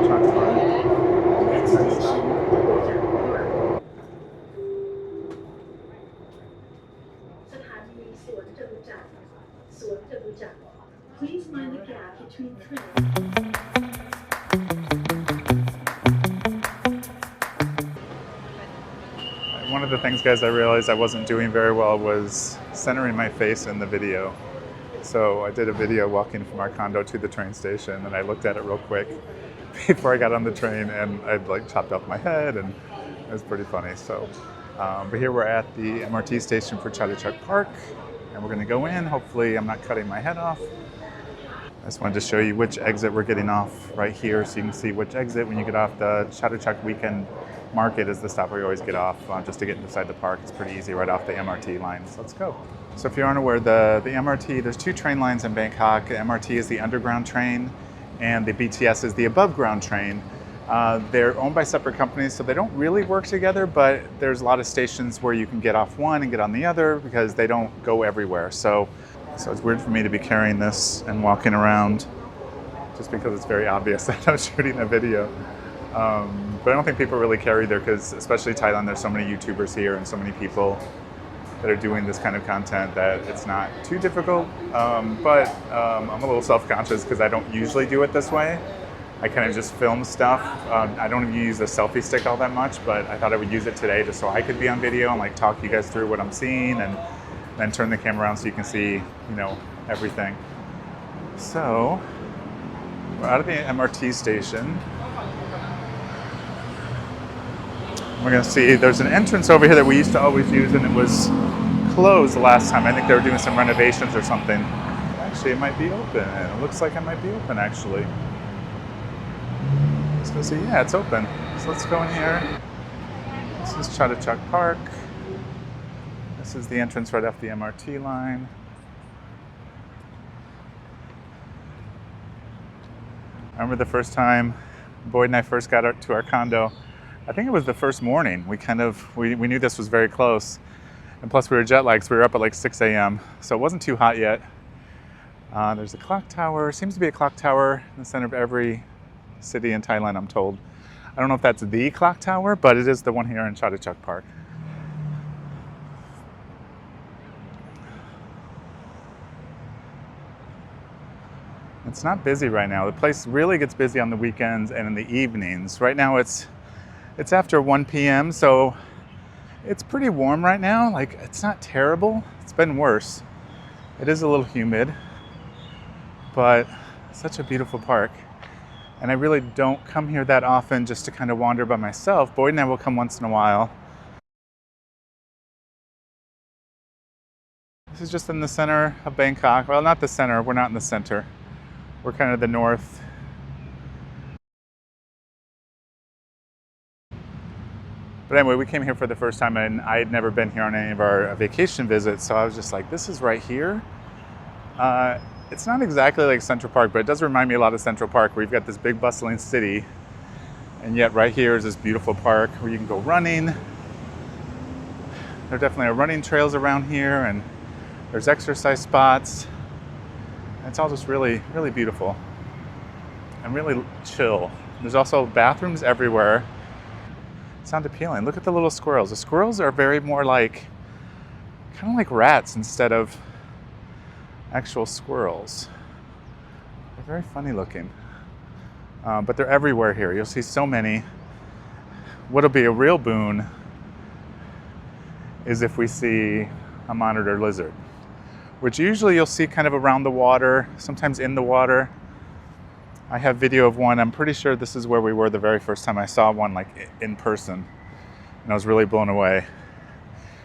Chatuchak Park. Next stop. Please mind the gap between trains. One of the things, guys, I realized I wasn't doing very well was centering my face in the video. So I did a video walking from our condo to the train station, and I looked at it real quick before I got on the train, and I'd like chopped off my head, and it was pretty funny. So, but here we're at the MRT station for Chatuchak Park, and we're gonna go in. Hopefully I'm not cutting my head off. I just wanted to show you which exit we're getting off right here, so you can see which exit when you get off the Chatuchak Weekend Market is the stop where you always get off just to get inside the park. It's pretty easy right off the MRT line. So let's go. So if you aren't aware, the MRT, there's two train lines in Bangkok. The MRT is the underground train and the BTS is the above ground train. They're owned by separate companies, so they don't really work together, but there's a lot of stations where you can get off one and get on the other because they don't go everywhere. So it's weird for me to be carrying this and walking around just because it's very obvious that I'm shooting a video. But I don't think people really carry there because, especially Thailand, there's so many YouTubers here and so many people that are doing this kind of content that it's not too difficult. But I'm a little self-conscious because I don't usually do it this way. I kind of just film stuff. I don't even use the selfie stick all that much, but I thought I would use it today just so I could be on video and like talk you guys through what I'm seeing and then turn the camera around so you can see, you know, everything. So we're out of the MRT station. We're gonna see, there's an entrance over here that we used to always use and it was closed the last time. I think they were doing some renovations or something. Actually, it might be open. It looks like it might be open actually. Let's go see, yeah, it's open. So let's go in here. This is Chatuchak Park. This is the entrance right off the MRT line. I remember the first time Boyd and I first got out to our condo. I think it was the first morning. We knew this was very close. And plus we were jet lagged, so we were up at like 6 a.m. So it wasn't too hot yet. There's a clock tower. Seems to be a clock tower in the center of every city in Thailand, I'm told. I don't know if that's the clock tower, but it is the one here in Chatuchak Park. It's not busy right now. The place really gets busy on the weekends and in the evenings. Right now it's after 1 p.m. so it's pretty warm right now. Like, it's not terrible. It's been worse. It is a little humid, but it's such a beautiful park. And I really don't come here that often just to kind of wander by myself. Boyd and I will come once in a while. This is just in the center of Bangkok. Well, not the center. We're not in the center. We're kind of the north. But anyway, we came here for the first time and I had never been here on any of our vacation visits. So I was just like, this is right here. It's not exactly like Central Park, but it does remind me a lot of Central Park where you've got this big bustling city. And yet right here is this beautiful park where you can go running. There definitely are running trails around here and there's exercise spots. And it's all just really, really beautiful and really chill. There's also bathrooms everywhere. Sound appealing. Look at the little squirrels. The squirrels are very more like, kind of like rats instead of actual squirrels. They're very funny looking. But they're everywhere here. You'll see so many. What'll be a real boon is if we see a monitor lizard, which usually you'll see kind of around the water, sometimes in the water. I have video of one. I'm pretty sure this is where we were the very first time I saw one, like in person. And I was really blown away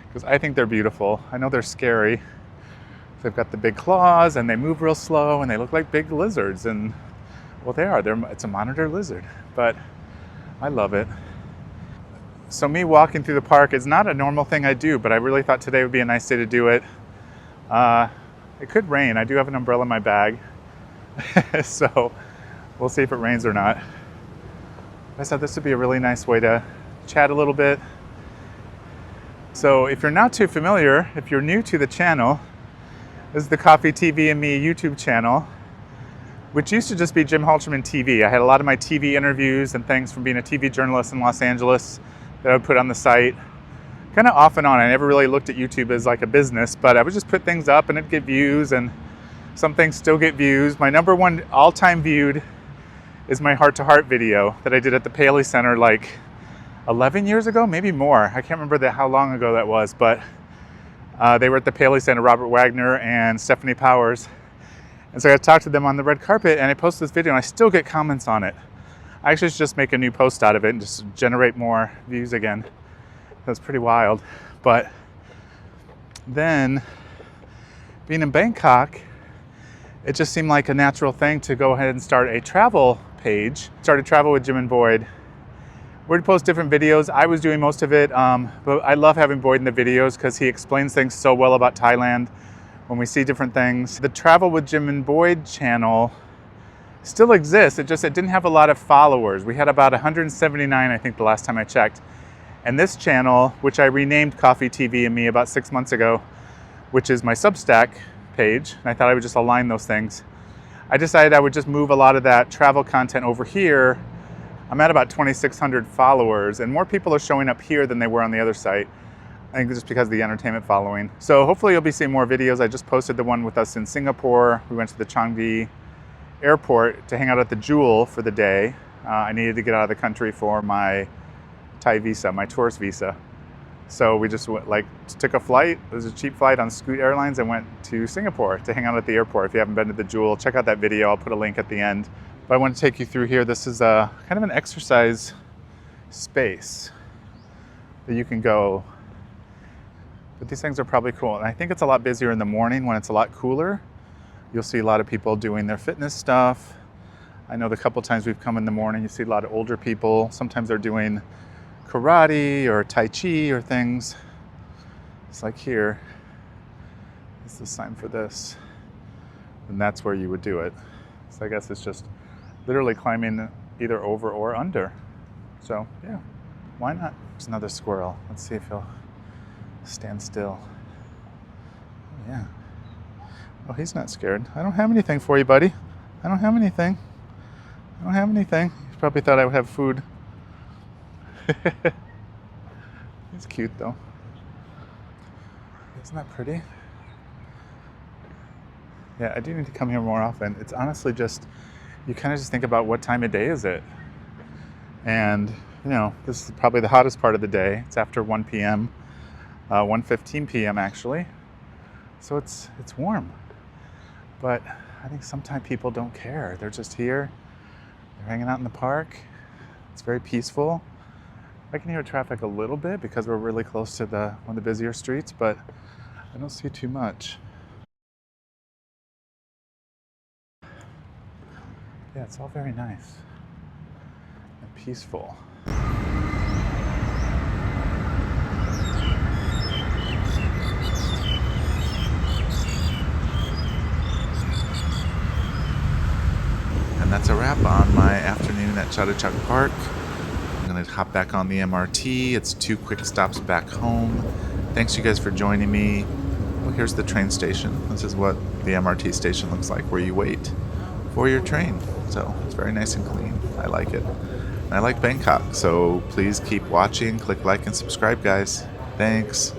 because I think they're beautiful. I know they're scary. They've got the big claws and they move real slow and they look like big lizards. And well, they are. It's a monitor lizard, but I love it. So me walking through the park is not a normal thing I do, but I really thought today would be a nice day to do it. It could rain. I do have an umbrella in my bag. So we'll see if it rains or not. I thought this would be a really nice way to chat a little bit. So if you're not too familiar, if you're new to the channel, this is the Coffee TV and Me YouTube channel. which used to just be Jim Halterman TV. I had a lot of my TV interviews and things from being a TV journalist in Los Angeles that I would put on the site. Kind of off and on. I never really looked at YouTube as like a business, but I would just put things up and it'd get views, and some things still get views. My number one all-time viewed is my heart-to-heart video that I did at the Paley Center like 11 years ago, maybe more. I can't remember how long ago that was, but they were at the Paley Center, Robert Wagner and Stephanie Powers. And so I got to talk to them on the red carpet, and I posted this video and I still get comments on it. I actually should just make a new post out of it and just generate more views again. That's pretty wild. But then being in Bangkok, it just seemed like a natural thing to go ahead and start a travel page. Started Travel with Jim and Boyd. We'd post different videos. I was doing most of it, but I love having Boyd in the videos because he explains things so well about Thailand when we see different things. The Travel with Jim and Boyd channel still exists. It didn't have a lot of followers. We had about 179, I think, the last time I checked. And this channel, which I renamed Coffee TV and Me about 6 months ago, which is my Substack page, and I thought I would just align those things. I decided I would just move a lot of that travel content over here. I'm at about 2,600 followers, and more people are showing up here than they were on the other site. I think just because of the entertainment following. So hopefully you'll be seeing more videos. I just posted the one with us in Singapore. We went to the Changi airport to hang out at the Jewel for the day. I needed to get out of the country for my Thai visa, my tourist visa. So we just took a flight. It was a cheap flight on Scoot Airlines and went to Singapore to hang out at the airport. If you haven't been to the Jewel, check out that video. I'll put a link at the end. But I want to take you through here. This is kind of an exercise space that you can go. But these things are probably cool. And I think it's a lot busier in the morning when it's a lot cooler. You'll see a lot of people doing their fitness stuff. I know the couple times we've come in the morning, you see a lot of older people. Sometimes they're doing karate or Tai Chi or things. It's like here. This is the sign for this. And that's where you would do it. So I guess it's just literally climbing either over or under. So yeah, why not? There's another squirrel. Let's see if he'll stand still. Yeah. Oh, he's not scared. I don't have anything for you, buddy. I don't have anything. I don't have anything. He probably thought I would have food. He's cute though. Isn't that pretty? Yeah, I do need to come here more often. It's honestly just, you kind of just think about what time of day is it. And, you know, this is probably the hottest part of the day. It's after 1 p.m., 1:15 p.m. actually. So it's warm. But I think sometimes people don't care. They're just here. They're hanging out in the park. It's very peaceful. I can hear traffic a little bit because we're really close to one of the busier streets, but I don't see too much. Yeah, it's all very nice and peaceful. And that's a wrap on my afternoon at Chatuchak Park. I'm gonna hop back on the MRT. It's 2 quick stops back home. Thanks you guys for joining me. Well, here's the train station. This is what the MRT station looks like, where you wait for your train. So it's very nice and clean. I like it. And I like Bangkok, so please keep watching. Click like and subscribe, guys. Thanks.